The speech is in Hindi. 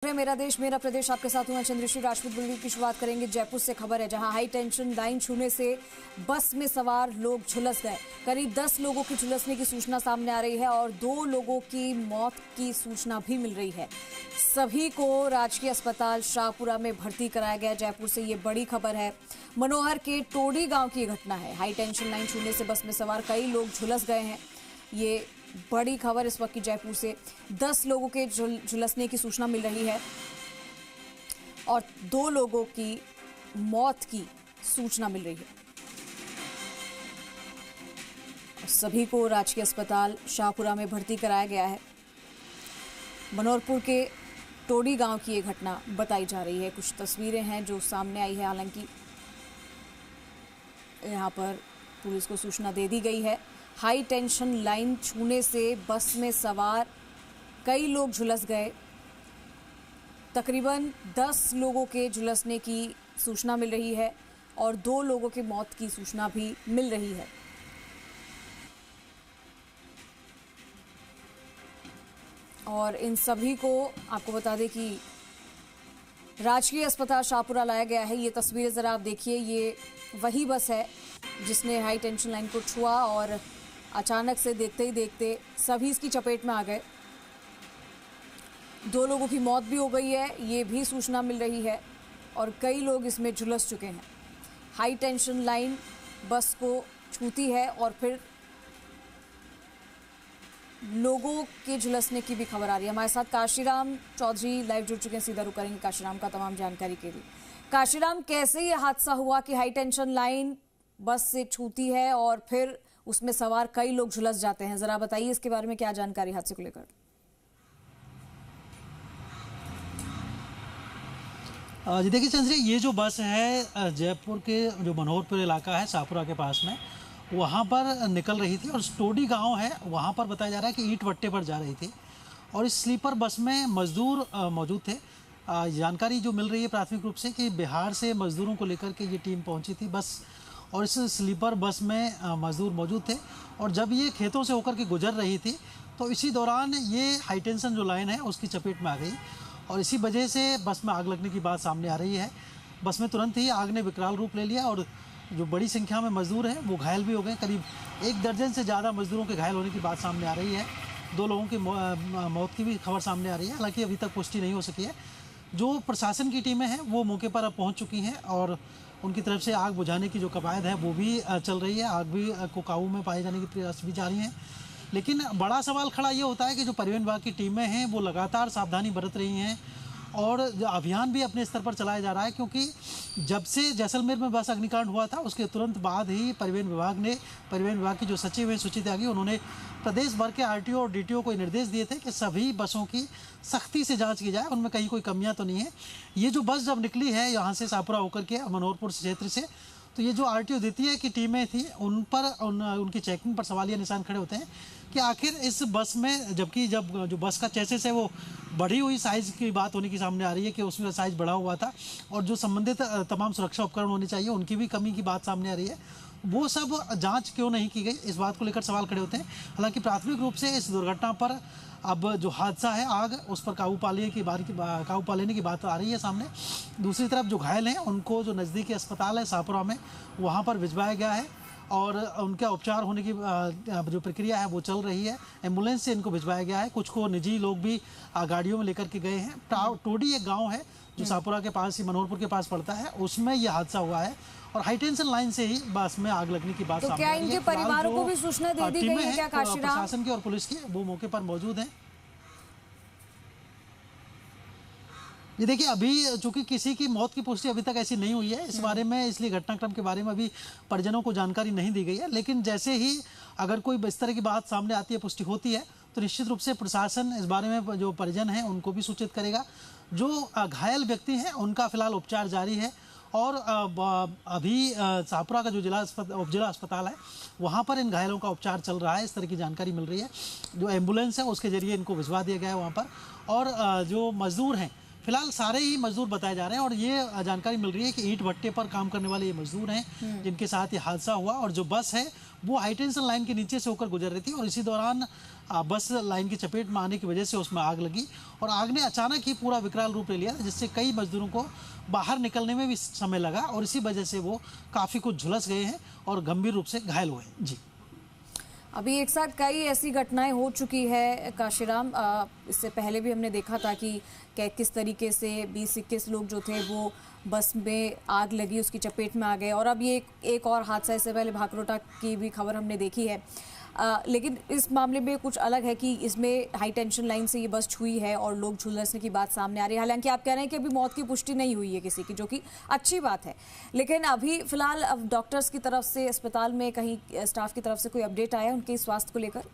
मेरा देश मेरा प्रदेश, आपके साथ हूं चंद्रश्री राजपूत। बुलेटिन की शुरुआत करेंगे जयपुर से। खबर है जहां हाई टेंशन लाइन छूने से बस में सवार लोग झुलस गए। करीब 10 लोगों की झुलसने की सूचना सामने आ रही है और 2 लोगों की मौत की सूचना भी मिल रही है। सभी को राजकीय अस्पताल शाहपुरा में भर्ती कराया गया। जयपुर से ये बड़ी खबर है। मनोहर के टोडी गांव की घटना है। हाई टेंशन लाइन छूने से बस में सवार कई लोग झुलस गए हैं। ये बड़ी खबर इस वक्त की जयपुर से। 10 लोगों के झुलसने की सूचना मिल रही है और 2 लोगों की मौत की सूचना मिल रही है। सभी को राजकीय अस्पताल शाहपुरा में भर्ती कराया गया है। मनोहरपुर के टोडी गांव की ये घटना बताई जा रही है। कुछ तस्वीरें हैं जो सामने आई है। हालांकि यहां पर पुलिस को सूचना दे दी गई है। हाई टेंशन लाइन छूने से बस में सवार कई लोग झुलस गए। तकरीबन 10 लोगों के झुलसने की सूचना मिल रही है और 2 लोगों की मौत की सूचना भी मिल रही है। और इन सभी को आपको बता दें कि राजकीय अस्पताल शाहपुरा लाया गया है। ये तस्वीरें जरा आप देखिए। ये वही बस है जिसने हाई टेंशन लाइन को छुआ और अचानक से देखते ही देखते सभी इसकी चपेट में आ गए। 2 लोगों की मौत भी हो गई है, ये भी सूचना मिल रही है और कई लोग इसमें झुलस चुके हैं। हाई टेंशन लाइन बस को छूती है और फिर लोगों के झुलसने की भी खबर आ रही है। हमारे साथ काशीराम चौधरी लाइव जुड़ चुके हैं। सीधा रुक करेंगे काशीराम का तमाम जानकारी के लिए। काशीराम, कैसे ये हादसा हुआ कि हाई टेंशन लाइन बस से छूती है और फिर उसमें सवार कई लोग झुलस जाते हैं? जरा बताइए इसके बारे में, क्या जानकारी हादसे को लेकर? जी देखिए चंद्री, ये जो बस है जयपुर के जो मनोहरपुर इलाका है शाहपुरा के पास में, वहाँ पर निकल रही थी और टोडी गांव है वहाँ पर बताया जा रहा है कि ईंट भट्टे पर जा रही थी और इस स्लीपर बस में मजदूर मौजूद थे। जानकारी जो मिल रही है प्राथमिक रूप से कि बिहार से मजदूरों को लेकर के ये टीम पहुँची थी बस, और इस स्लीपर बस में मजदूर मौजूद थे और जब ये खेतों से होकर के गुजर रही थी तो इसी दौरान ये हाई टेंशन जो लाइन है उसकी चपेट में आ गई और इसी वजह से बस में आग लगने की बात सामने आ रही है। बस में तुरंत ही आग ने विकराल रूप ले लिया और जो बड़ी संख्या में मजदूर हैं वो घायल भी हो गए। करीब 1 दर्जन से ज़्यादा मजदूरों के घायल होने की बात सामने आ रही है। 2 लोगों की मौत की भी खबर सामने आ रही है। हालांकि अभी तक पुष्टि नहीं हो सकी है। जो प्रशासन की टीमें हैं वो मौके पर अब पहुँच चुकी हैं और उनकी तरफ से आग बुझाने की जो कवायद है वो भी चल रही है। आग भी को काबू में पाए जाने की प्रयास भी जारी हैं। लेकिन बड़ा सवाल खड़ा ये होता है कि जो परिवहन विभाग की टीमें हैं वो लगातार सावधानी बरत रही हैं और अभियान भी अपने स्तर पर चलाया जा रहा है, क्योंकि जब से जैसलमेर में बस अग्निकांड हुआ था उसके तुरंत बाद ही परिवहन विभाग की जो सचिव हैं सुचित त्यागी, उन्होंने प्रदेश भर के आरटीओ और डीटीओ को निर्देश दिए थे कि सभी बसों की सख्ती से जांच की जाए, उनमें कहीं कोई कमियां तो नहीं है। ये जो बस जब निकली है यहाँ से शाहपुरा होकर के मनोहरपुर क्षेत्र से, तो ये जो आरटीओ द्वितीय की टीमें थी उनकी चेकिंग पर सवालिया निशान खड़े होते हैं कि आखिर इस बस में, जबकि जब जो बस का चेसिस है वो बढ़ी हुई साइज़ की बात होने की सामने आ रही है कि उसमें साइज़ बढ़ा हुआ था और जो संबंधित तमाम सुरक्षा उपकरण होने चाहिए उनकी भी कमी की बात सामने आ रही है। वो सब जांच क्यों नहीं की गई, इस बात को लेकर सवाल खड़े होते हैं। हालांकि प्राथमिक रूप से इस दुर्घटना पर अब जो हादसा है आग, उस पर काबू पा लेने की बात आ रही है सामने। दूसरी तरफ जो घायल हैं उनको जो नज़दीकी अस्पताल है शाहपुरा में वहाँ पर भिजवाया गया है और उनका उपचार होने की जो प्रक्रिया है वो चल रही है। एम्बुलेंस से इनको भिजवाया गया है। कुछ को निजी लोग भी गाड़ियों में लेकर के गए हैं। टोडी एक गांव है जो शाहपुरा के पास ही मनोहरपुर के पास पड़ता है, उसमें यह हादसा हुआ है और हाई टेंशन लाइन से ही बस में आग लगने की बात सामने आई है। क्या इनके परिवारों को भी सूचना दे दी गई है क्या काशीराम? प्रशासन की और पुलिस की वो मौके पर मौजूद हैं। ये देखिए, अभी चूंकि किसी की मौत की पुष्टि अभी तक ऐसी नहीं हुई है इस बारे में, इसलिए घटनाक्रम के बारे में अभी परिजनों को जानकारी नहीं दी गई है। लेकिन जैसे ही अगर कोई इस तरह की बात सामने आती है, पुष्टि होती है, तो निश्चित रूप से प्रशासन इस बारे में जो परिजन हैं उनको भी सूचित करेगा। जो घायल व्यक्ति हैं उनका फिलहाल उपचार जारी है और अभी शाहपुरा का जो जिला अस्पताल है वहाँ पर इन घायलों का उपचार चल रहा है। इस तरह की जानकारी मिल रही है। जो एम्बुलेंस है उसके जरिए इनको भिजवा दिया गया है वहाँ पर। और जो मजदूर हैं फिलहाल सारे ही मजदूर बताए जा रहे हैं और ये जानकारी मिल रही है कि ईंट भट्टे पर काम करने वाले ये मजदूर हैं जिनके साथ ये हादसा हुआ और जो बस है वो हाई टेंशन लाइन के नीचे से होकर गुजर रही थी और इसी दौरान बस लाइन की चपेट में आने की वजह से उसमें आग लगी और आग ने अचानक ही पूरा विकराल रूप ले लिया, जिससे कई मजदूरों को बाहर निकलने में भी समय लगा और इसी वजह से वो काफ़ी कुछ झुलस गए हैं और गंभीर रूप से घायल हुए हैं। जी, अभी एक साथ कई ऐसी घटनाएं हो चुकी है काशीराम। इससे पहले भी हमने देखा था कि किस तरीके से 20-21 लोग जो थे वो बस में आग लगी उसकी चपेट में आ गए और अब ये एक और हादसा, इससे पहले भागरोटा की भी खबर हमने देखी है। लेकिन इस मामले में कुछ अलग है कि इसमें हाई टेंशन लाइन से ये बस छुई है और लोग झुलसने की बात सामने आ रही है। हालांकि आप कह रहे हैं कि अभी मौत की पुष्टि नहीं हुई है किसी की, जो कि अच्छी बात है। लेकिन अभी फिलहाल अब डॉक्टर्स की तरफ से अस्पताल में कहीं स्टाफ की तरफ से कोई अपडेट आया है उनके स्वास्थ्य को लेकर?